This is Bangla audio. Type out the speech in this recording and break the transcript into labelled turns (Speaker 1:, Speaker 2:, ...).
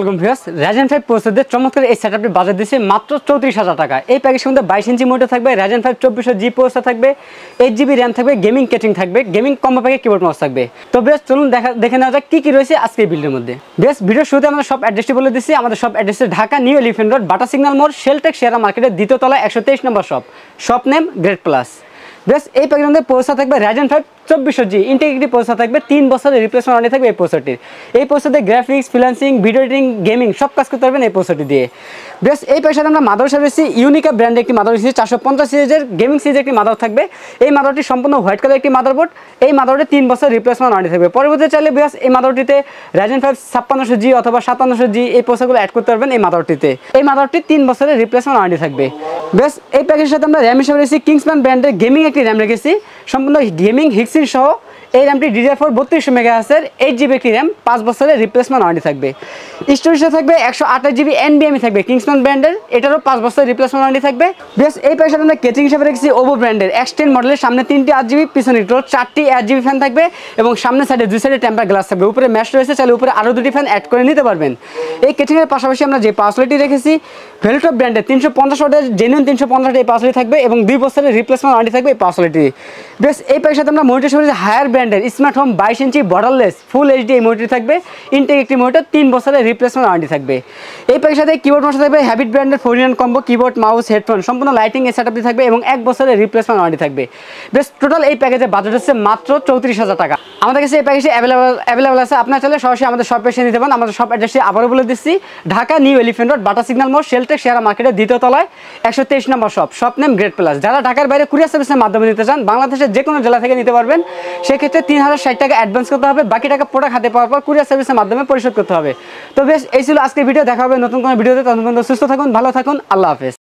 Speaker 1: আলাইকুম ভিউয়ার্স, Ryzen 5 প্রসেসরের চমৎকার এই সেটআপটি বাজার দিচ্ছে মাত্র 34000 টাকা। এই প্যাকেজের মধ্যে 22 ইঞ্চি মনিটর থাকবে, Ryzen 5 2400G প্রসেসর থাকবে, 8GB RAM থাকবে, গেমিং কেটিং থাকবে, গেমিং কম্বো প্যাকে কিবোর্ড মাউস থাকবে। তো বেশ চলুন দেখে নেওয়া যাক কি রয়েছে আজকের বিল্ডের মধ্যে। বেশ ভিডিও শুরুতে আমরা সব অ্যাড্রেসটি বলে দিচ্ছি। আমাদের সব address Dhaka new elephant road, বাটা সিগন্যাল মোড়, শেলটেক শেয়ার মার্কেটের দ্বিতীয় তলা 123 নম্বর শপ নেম গ্রেড প্লাস। বেশ এই প্যাকেজের মধ্যে প্রসেসর থাকবে Ryzen 5 2400G ইন্টিগ্রেটেড প্রসেসর থাকবে, 3 বছরের রিপ্লেসমেন্ট ওয়ারেন্টি থাকবে এই প্রসেসরটির। এই প্রসেসরে graphics, freelancing, video editing, gaming সব কাজ করতে পারবেন এই প্রসেসরটি দিয়ে। বেশ এই প্যাকেজে আমরা মাদার রয়েছে ইউনিকা ব্র্যান্ডের একটি মাদার রয়েছে, 450 সিরিজের গেমিং সিরিজের একটি মাদার থাকবে। এই মাদারটি সম্পূর্ণ হোয়াইট কালার একটি মাদারবোর্ড। এই মাদারটি 3 বছর রিপ্লেসমেন্ট ওয়ারেন্টি থাকবে। পরবর্তীতে চাইলে বেশ এই মাদারটিতে Ryzen 5 5600G অথবা 5700G এই প্রসেসরগুলো অ্যাড করতে পারবেন এই মাদারটিতে। এই মাদারটি 3 বছরের রিপ্লেসমেন্ট ওয়ারেন্টি থাকবে। বেশ এই প্যাকেজের সাথে আমরা র্যাম হিসেবে রেখেছি কিংসম্যান ব্র্যান্ডের গেমিং একটি র্যাম রেখেছি, সম্পূর্ণ গেমিং হিক্সিন সহ। এই র্যামটি DDR4 3200 মেগাহার্জের 8GB একটি র্যাম, 5 বছরের রিপ্লেসমেন্ট ওয়ারেন্টি থাকবে। স্টোরেজে থাকবে 128GB NVMe থাকবে কিংসম্যান ব্র্যান্ডের, এটারও 5 বছরের রিপ্লেসমেন্ট ওয়ারেন্টি থাকবে। বেশ এই প্যাকেজে আমরা কেচিং হিসেবে রেখেছি ওভো ব্র্যান্ডের X10 মডেলের, সামনে 3টি 8GB, পিছনে 4টি 8GB ফ্যান থাকবে এবং সামনে সাইডে 2 সাইডে টেম্পার গ্লাস থাকবে। উপরে ম্যাশ রয়েছে, চাইলে উপরে আরও 2টি ফ্যান অ্যাড করে নিতে পারবেন। এই কেচিংয়ের পাশাপাশি আমরা যে পাওয়ারটি রেখেছি ভেলটপ ব্র্যান্ডের 350 ওয়াটের জেনুইন 350 এই পাওয়ারটি থাকবে এবং 2 বছরের রিপ্লেসমেন্ট ওয়ারেন্টি থাকবে এই পাওয়ারটি। বেশ এই প্যাকেজের সাথে আমরা মনিটর হিসেবে হায়ার ব্র্যান্ডের স্মার্ট হোম 22 ইঞ্চি বর্ডারলেস ফুল HD এই মনিটর থাকবে, ইনটেক একটি মনিটর, 3 বছরের রিপ্লেসমেন্ট ওয়ারেন্টি থাকবে। এই প্যাকেজের সাথে কিবোর্ড মাউস থাকবে হ্যাবিট ব্র্যান্ডের 4-in-1 combo, keyboard mouse headphone সম্পূর্ণ লাইটিং এই সেটআপটি থাকবে এবং 1 বছরের রিপ্লেসমেন্ট ওয়ারেন্টি থাকবে। বেশ টোটাল এই প্যাকেজের বাজেট হচ্ছে মাত্র 34000 টাকা। আমাদের কাছে এই প্যাকেজে অ্যাভেলেবল আছে। আপনারা চাইলে সরাসরি আমাদের শপে এসে নিতে পারেন। আমাদের শপ অ্যাড্রেসটি আবারও বলে দিচ্ছি, ঢাকা নিউ এলিফ্যান্ট রোড, বাটা সিগন্যাল মোড়, শেলটেক শেয়ার মার্কেটের দ্বিতীয় তলায় 123 নম্বর শপ নেম গ্রেড প্লাস। যারা ঢাকার বাইরে কুরিয়ার সার্ভিসের মাধ্যমে নিতে চান, বাংলাদেশের যে কোনো জেলা থেকে নিতে পারবেন। সেক্ষেত্রে 3060 টাকা অ্যাডভান্স করতে হবে, বাকি টাকা প্রোডাক্ট হাতে পাওয়ার পর কুরিয়ার সার্ভিসের মাধ্যমে পরিশোধ করতে হবে। তো বেশ এই ছিল আজকের ভিডিও। দেখা হবে নতুন কোনো ভিডিওতে। ততক্ষণ পর্যন্ত সুস্থ থাকুন, ভালো থাকুন, আল্লাহ হাফেজ।